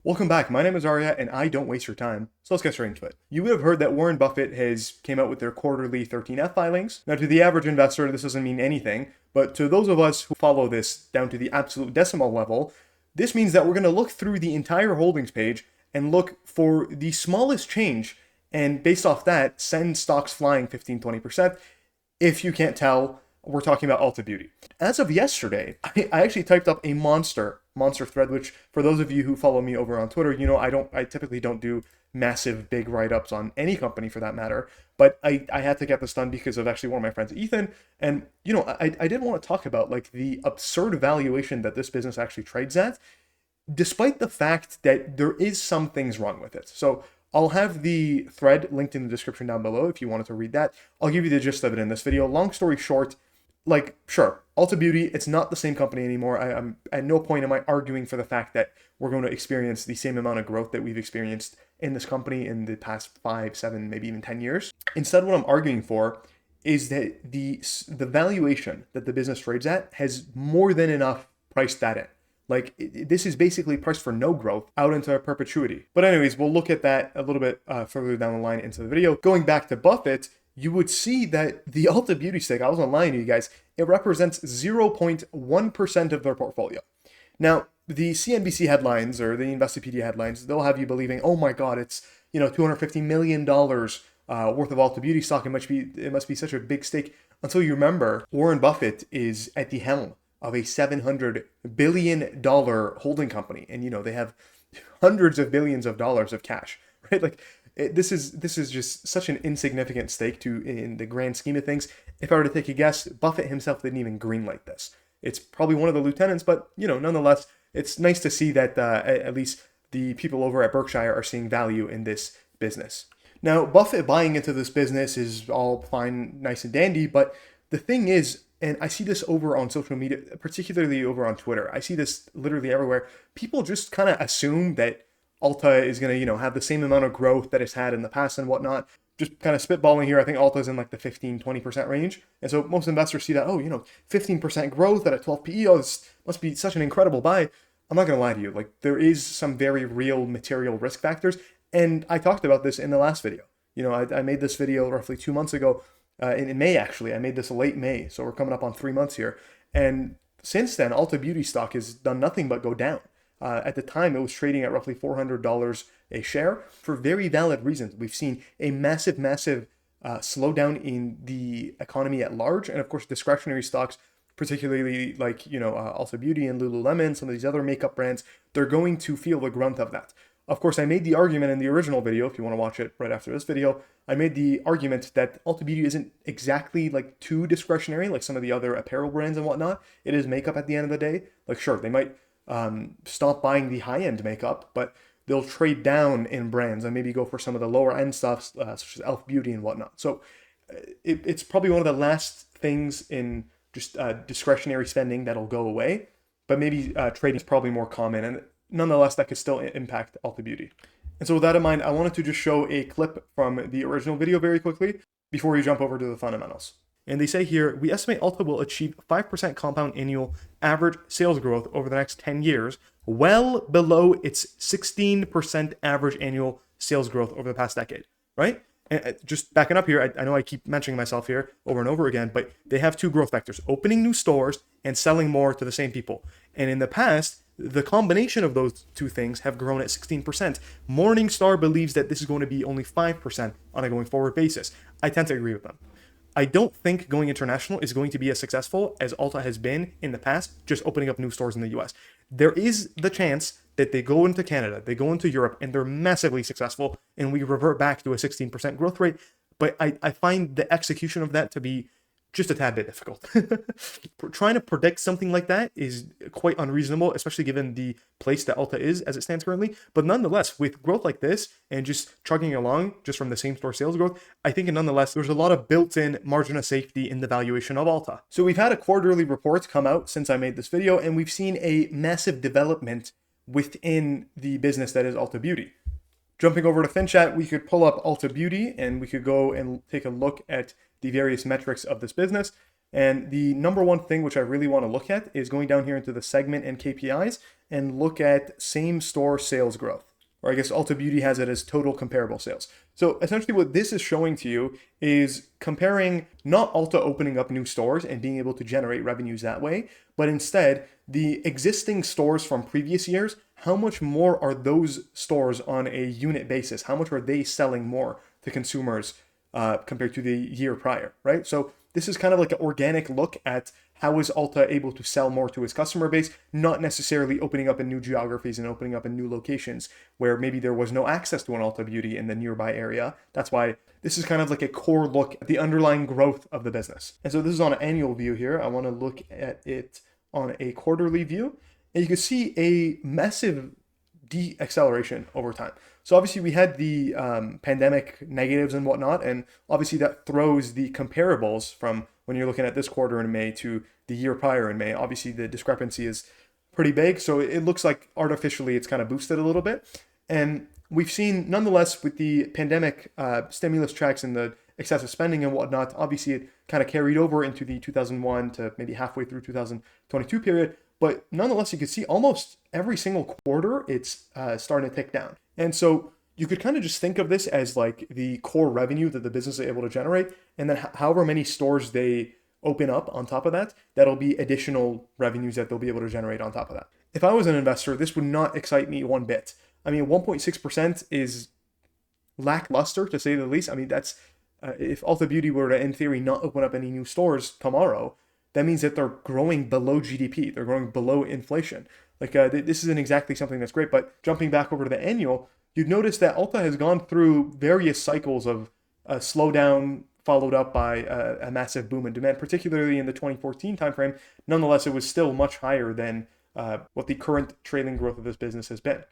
Welcome back. My name is Arya, and I don't waste your time. So let's get straight into it. You would have heard that Warren Buffett has came out with their quarterly 13F filings. Now, to the average investor, this doesn't mean anything, but to those of us who follow this down to the absolute decimal level, this means that we're going to look through the entire holdings page and look for the smallest change, and based off that, send stocks flying 15-20%. If you can't tell, we're talking about Ulta Beauty. As of yesterday, I actually typed up a monster thread, which for those of you who follow me over on Twitter, you know I typically don't do massive big write-ups on any company for that matter, but I had to get this done because of actually one of my friends, Ethan, and I did want to talk about like the absurd valuation that this business actually trades at, despite the fact that there is some things wrong with it. So I'll have the thread linked in the description down below if you wanted to read that. I'll give you the gist of it in this video. Long story short, like, sure, Ulta Beauty, it's not the same company anymore. I'm at no point am I arguing for the fact that we're going to experience the same amount of growth that we've experienced in this company in the past 5, 7, maybe even 10 years. Instead, what I'm arguing for is that the valuation that the business trades at has more than enough priced that in. Like, this is basically priced for no growth out into perpetuity. But anyways, we'll look at that a little bit further down the line into the video. Going back to Buffett, you would see that the Ulta Beauty stake, I wasn't lying to you guys, it represents 0.1% of their portfolio. Now, the CNBC headlines or the Investopedia headlines, they'll have you believing, oh my God, it's $250 million worth of Ulta Beauty stock. It must be such a big stake. Until you remember, Warren Buffett is at the helm of a $700 billion holding company, and they have hundreds of billions of dollars of cash, right? Like, this is just such an insignificant stake in the grand scheme of things. If I were to take a guess, Buffett himself didn't even greenlight this. It's probably one of the lieutenants, but nonetheless, it's nice to see that at least the people over at Berkshire are seeing value in this business. Now, Buffett buying into this business is all fine, nice and dandy, but the thing is, and I see this over on social media, particularly over on Twitter, I see this literally everywhere. People just kind of assume that Ulta is going to, have the same amount of growth that it's had in the past and whatnot. Just kind of spitballing here, I think Ulta's in like the 15-20% range. And so most investors see that, 15% growth at a 12 PE, this must be such an incredible buy. I'm not going to lie to you. Like, there is some very real material risk factors. And I talked about this in the last video. I made this video roughly 2 months ago, in May, actually. I made this late May. So we're coming up on 3 months here. And since then, Ulta Beauty stock has done nothing but go down. At the time, it was trading at roughly $400 a share for very valid reasons. We've seen a massive slowdown in the economy at large. And of course, discretionary stocks, particularly like, Ulta Beauty and Lululemon, some of these other makeup brands, they're going to feel the grunt of that. Of course, I made the argument in the original video, if you want to watch it right after this video, I made the argument that Ulta Beauty isn't exactly like too discretionary like some of the other apparel brands and whatnot. It is makeup at the end of the day. Like, sure, they might stop buying the high-end makeup, but they'll trade down in brands and maybe go for some of the lower-end stuff, such as Elf Beauty and whatnot. So it's probably one of the last things in just discretionary spending that'll go away, but maybe trading is probably more common, and nonetheless, that could still impact Ulta Beauty. And so with that in mind, I wanted to just show a clip from the original video very quickly before we jump over to the fundamentals. And they say here, we estimate Ulta will achieve 5% compound annual average sales growth over the next 10 years, well below its 16% average annual sales growth over the past decade, right? And just backing up here, I know I keep mentioning myself here over and over again, but they have two growth vectors, opening new stores and selling more to the same people. And in the past, the combination of those two things have grown at 16%. Morningstar believes that this is going to be only 5% on a going forward basis. I tend to agree with them. I don't think going international is going to be as successful as Ulta has been in the past, just opening up new stores in the US. There is the chance that they go into Canada, they go into Europe, and they're massively successful, and we revert back to a 16% growth rate. But I find the execution of that to be just a tad bit difficult. Trying to predict something like that is quite unreasonable, especially given the place that Ulta is as it stands currently. But nonetheless, with growth like this and just chugging along just from the same store sales growth, I think nonetheless, there's a lot of built-in margin of safety in the valuation of Ulta. So we've had a quarterly report come out since I made this video, and we've seen a massive development within the business that is Ulta Beauty. Jumping over to FinChat, we could pull up Ulta Beauty and we could go and take a look at the various metrics of this business. And the number one thing which I really want to look at is going down here into the segment and KPIs and look at same store sales growth. Or I guess Ulta Beauty has it as total comparable sales. So essentially what this is showing to you is comparing not Ulta opening up new stores and being able to generate revenues that way, but instead the existing stores from previous years, how much more are those stores on a unit basis? How much are they selling more to consumers compared to the year prior, right? So this is kind of like an organic look at how is Ulta able to sell more to its customer base, not necessarily opening up in new geographies and opening up in new locations where maybe there was no access to an Ulta Beauty in the nearby area. That's why this is kind of like a core look at the underlying growth of the business. And so this is on an annual view here. I want to look at it on a quarterly view. And you can see a massive de-acceleration over time. So obviously we had the pandemic negatives and whatnot, and obviously that throws the comparables from when you're looking at this quarter in May to the year prior in May. Obviously the discrepancy is pretty big, so it looks like artificially it's kind of boosted a little bit. And we've seen, nonetheless, with the pandemic stimulus checks and the excessive spending and whatnot, obviously it kind of carried over into the 2001 to maybe halfway through 2022 period. But nonetheless, you can see almost every single quarter, it's starting to tick down. And so you could kind of just think of this as like the core revenue that the business is able to generate. And then however many stores they open up on top of that, that'll be additional revenues that they'll be able to generate on top of that. If I was an investor, this would not excite me one bit. I mean, 1.6% is lackluster, to say the least. I mean, that's if Ulta Beauty were to, in theory, not open up any new stores tomorrow, that means that they're growing below GDP. They're growing below inflation. Like this isn't exactly something that's great, but jumping back over to the annual, you'd notice that Ulta has gone through various cycles of a slowdown followed up by a massive boom in demand, particularly in the 2014 timeframe. Nonetheless, it was still much higher than what the current trailing growth of this business has been.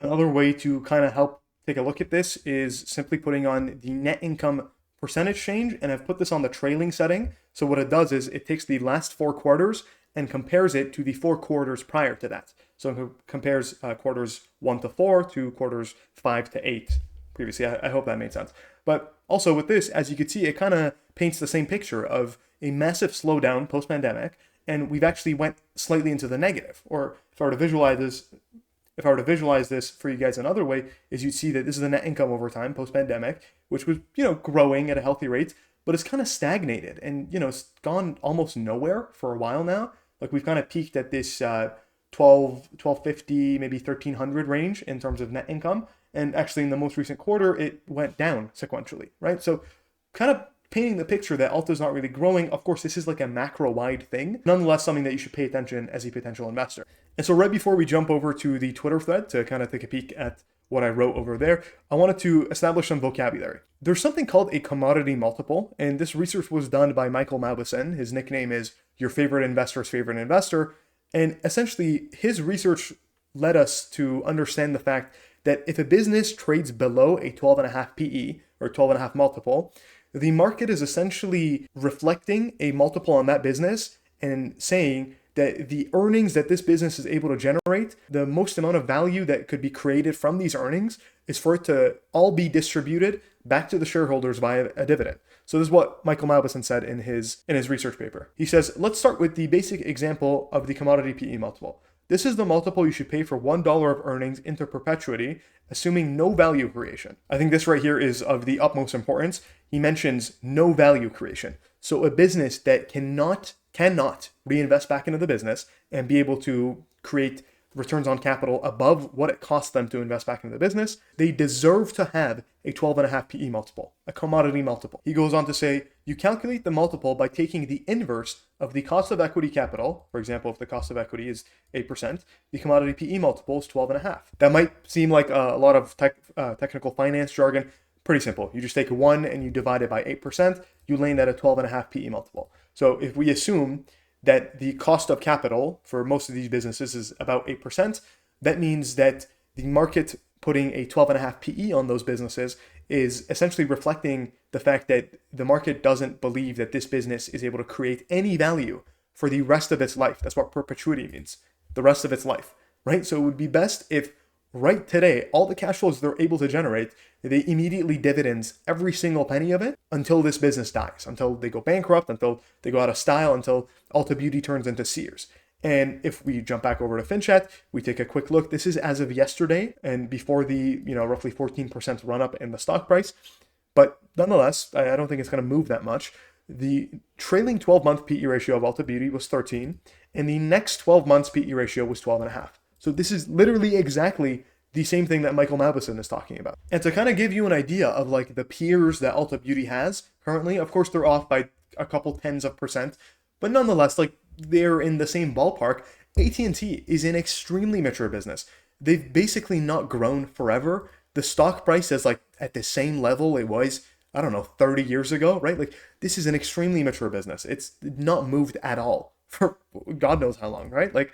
Another way to kind of help take a look at this is simply putting on the net income percentage change, and I've put this on the trailing setting. So what it does is it takes the last 4 quarters and compares it to the 4 quarters prior to that. So it compares quarters 1 to 4 to quarters 5 to 8 previously. I hope that made sense. But also with this, as you can see, it kind of paints the same picture of a massive slowdown post-pandemic, and we've actually went slightly into the negative. Or if I were to visualize this for you guys another way, is you'd see that this is the net income over time post-pandemic, which was, growing at a healthy rate, but it's kind of stagnated and, it's gone almost nowhere for a while now. Like we've kind of peaked at this 1250, maybe 1300 range in terms of net income. And actually in the most recent quarter, it went down sequentially, right? So kind of painting the picture that Ulta's not really growing. Of course, this is like a macro-wide thing. Nonetheless, something that you should pay attention as a potential investor. And so right before we jump over to the Twitter thread to kind of take a peek at what I wrote over there, I wanted to establish some vocabulary. There's something called a commodity multiple, and this research was done by Michael Mauboussin. His nickname is your favorite investor's favorite investor. And essentially, his research led us to understand the fact that if a business trades below a 12.5 PE or 12.5 multiple, the market is essentially reflecting a multiple on that business and saying that the earnings that this business is able to generate, the most amount of value that could be created from these earnings is for it to all be distributed back to the shareholders via a dividend. So this is what Michael Mauboussin said in his research paper. He says, let's start with the basic example of the commodity PE multiple. This is the multiple you should pay for $1 of earnings into perpetuity, assuming no value creation. I think this right here is of the utmost importance. He mentions no value creation. So a business that cannot reinvest back into the business and be able to create returns on capital above what it costs them to invest back into the business, they deserve to have a 12.5 PE multiple, a commodity multiple. He goes on to say, you calculate the multiple by taking the inverse of the cost of equity capital. For example, if the cost of equity is 8%, the commodity PE multiple is 12.5. That might seem like a lot of technical finance jargon. Pretty simple. You just take 1 and you divide it by 8%, you land at a 12.5 PE multiple. So if we assume that the cost of capital for most of these businesses is about 8%, that means that the market putting a 12.5 PE on those businesses is essentially reflecting the fact that the market doesn't believe that this business is able to create any value for the rest of its life. That's what perpetuity means, the rest of its life, right? So it would be best if right today, all the cash flows they're able to generate, they immediately dividends every single penny of it until this business dies, until they go bankrupt, until they go out of style, until Ulta Beauty turns into Sears. And if we jump back over to FinChat, we take a quick look. This is as of yesterday and before the roughly 14% run up in the stock price. But nonetheless, I don't think it's going to move that much. The trailing 12-month PE ratio of Ulta Beauty was 13, and the next 12 months PE ratio was 12.5. So this is literally exactly the same thing that Michael Mauboussin is talking about. And to kind of give you an idea of like the peers that Ulta Beauty has currently, of course, they're off by a couple tens of percent, but nonetheless, like they're in the same ballpark. AT&T is an extremely mature business. They've basically not grown forever. The stock price is like at the same level it was, I don't know, 30 years ago, right? Like this is an extremely mature business. It's not moved at all for God knows how long, right? Like,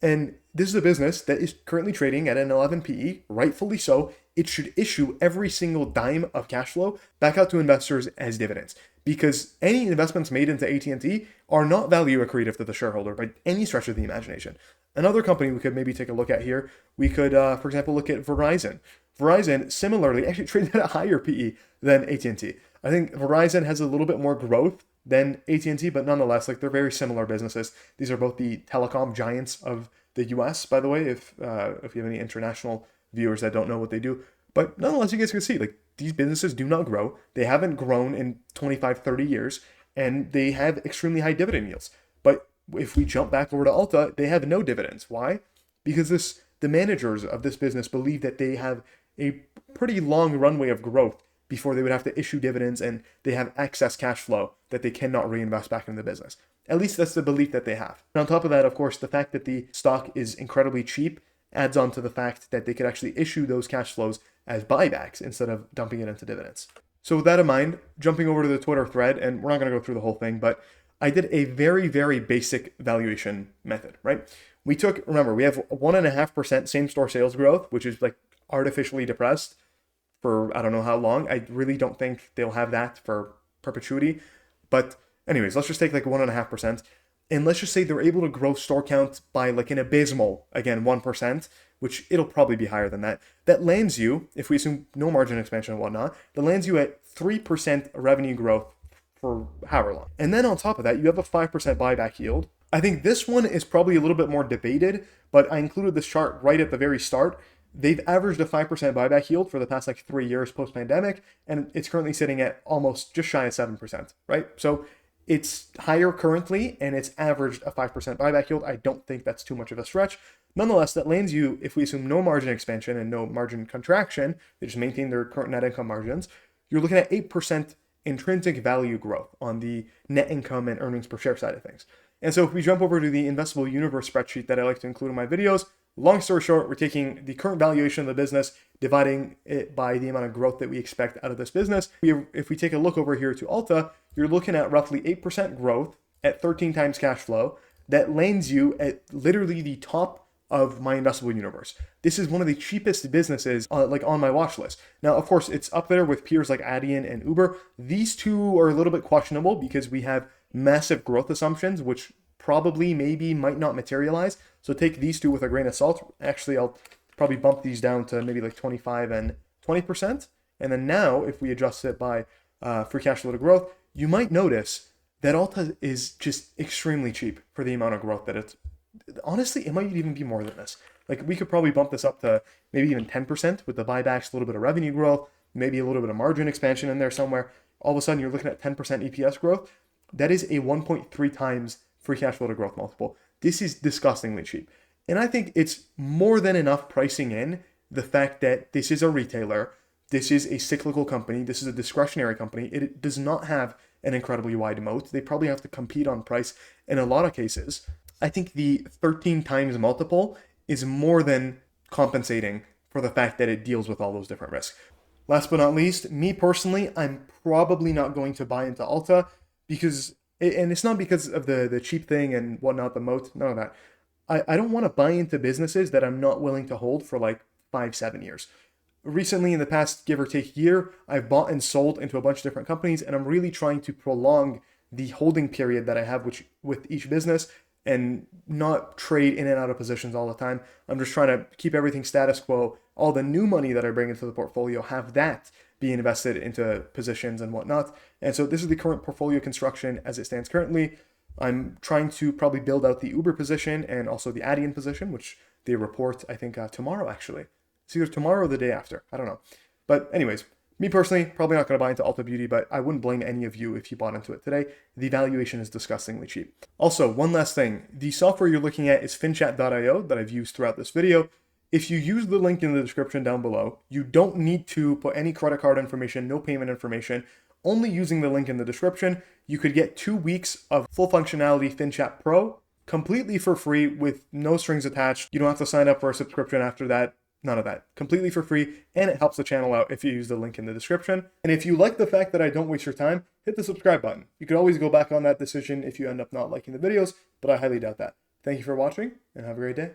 and this is a business that is currently trading at an 11 PE, rightfully so. It should issue every single dime of cash flow back out to investors as dividends, because any investments made into AT&T are not value accretive to the shareholder by any stretch of the imagination. Another company we could maybe take a look at here, we could, for example, look at Verizon. Verizon similarly actually traded at a higher PE than AT&T. I think Verizon has a little bit more growth than AT&T, but nonetheless, like they're very similar businesses. These are both the telecom giants of the US, by the way, if you have any international viewers that don't know what they do. But nonetheless, you guys can see like these businesses do not grow. They haven't grown in 25, 30 years, and they have extremely high dividend yields. But if we jump back over to Ulta, they have no dividends. Why? Because the managers of this business believe that they have a pretty long runway of growth before they would have to issue dividends, and they have excess cash flow that they cannot reinvest back in the business. At least that's the belief that they have. And on top of that, of course, the fact that the stock is incredibly cheap adds on to the fact that they could actually issue those cash flows as buybacks instead of dumping it into dividends. So with that in mind, jumping over to the Twitter thread, and we're not going to go through the whole thing, but I did a very, very basic valuation method, right? Remember, we have 1.5% same-store sales growth, which is like artificially depressed for I don't know how long. I really don't think they'll have that for perpetuity. But anyways, let's just take like 1.5%. And let's just say they're able to grow store count by like an abysmal, again, 1%, which it'll probably be higher than that. That lands you, if we assume no margin expansion and whatnot, that lands you at 3% revenue growth for however long. And then on top of that, you have a 5% buyback yield. I think this one is probably a little bit more debated, but I included this chart right at the very start. They've averaged a 5% buyback yield for the past like 3 years post-pandemic, and it's currently sitting at almost just shy of 7%, right? So it's higher currently, and it's averaged a 5% buyback yield. I don't think that's too much of a stretch. Nonetheless, that lands you, if we assume no margin expansion and no margin contraction, they just maintain their current net income margins, you're looking at 8% intrinsic value growth on the net income and earnings per share side of things. And so if we jump over to the investable universe spreadsheet that I like to include in my videos, long story short, we're taking the current valuation of the business, dividing it by the amount of growth that we expect out of this business. If we take a look over here to Ulta, you're looking at roughly 8% growth at 13 times cash flow. That lands you at literally the top of my investable universe. This is one of the cheapest businesses on my watch list. Now, of course, it's up there with peers like Adyen and Uber. These two are a little bit questionable because we have massive growth assumptions, which probably might not materialize. So take these two with a grain of salt. Actually, I'll probably bump these down to maybe like 25 and 20%. And then now, if we adjust it by free cash flow to growth, you might notice that Ulta is just extremely cheap for the amount of growth that it's. Honestly, it might even be more than this. Like we could probably bump this up to maybe even 10% with the buybacks, a little bit of revenue growth, maybe a little bit of margin expansion in there somewhere. All of a sudden, you're looking at 10% EPS growth. That is a 1.3 times free cash flow to growth multiple. This is disgustingly cheap. And I think it's more than enough pricing in the fact that this is a retailer, this is a cyclical company, this is a discretionary company. It does not have an incredibly wide moat. They probably have to compete on price in a lot of cases. I think the 13 times multiple is more than compensating for the fact that it deals with all those different risks. Last but not least, me personally, I'm probably not going to buy into Ulta because, and it's not because of the cheap thing and whatnot, the moat, none of that. I don't want to buy into businesses that I'm not willing to hold for like 5-7 years. Recently, in the past give or take year, I've bought and sold into a bunch of different companies, and I'm really trying to prolong the holding period that I have with each business. and not trade in and out of positions all the time. I'm just trying to keep everything status quo. All the new money that I bring into the portfolio, have that be invested into positions and whatnot. And so this is the current portfolio construction as it stands currently. I'm trying to probably build out the Uber position and also the Adyen position, which they report, I think, tomorrow, actually. It's either tomorrow or the day after. I don't know. But anyways, me personally, probably not going to buy into Ulta Beauty, but I wouldn't blame any of you if you bought into it today. The valuation is disgustingly cheap. Also, one last thing. The software you're looking at is FinChat.io that I've used throughout this video. If you use the link in the description down below, you don't need to put any credit card information, no payment information. Only using the link in the description, you could get 2 weeks of full functionality FinChat Pro completely for free with no strings attached. You don't have to sign up for a subscription after that. None of that. Completely for free, and it helps the channel out if you use the link in the description. And if you like the fact that I don't waste your time, hit the subscribe button. You could always go back on that decision if you end up not liking the videos, but I highly doubt that. Thank you for watching, and have a great day.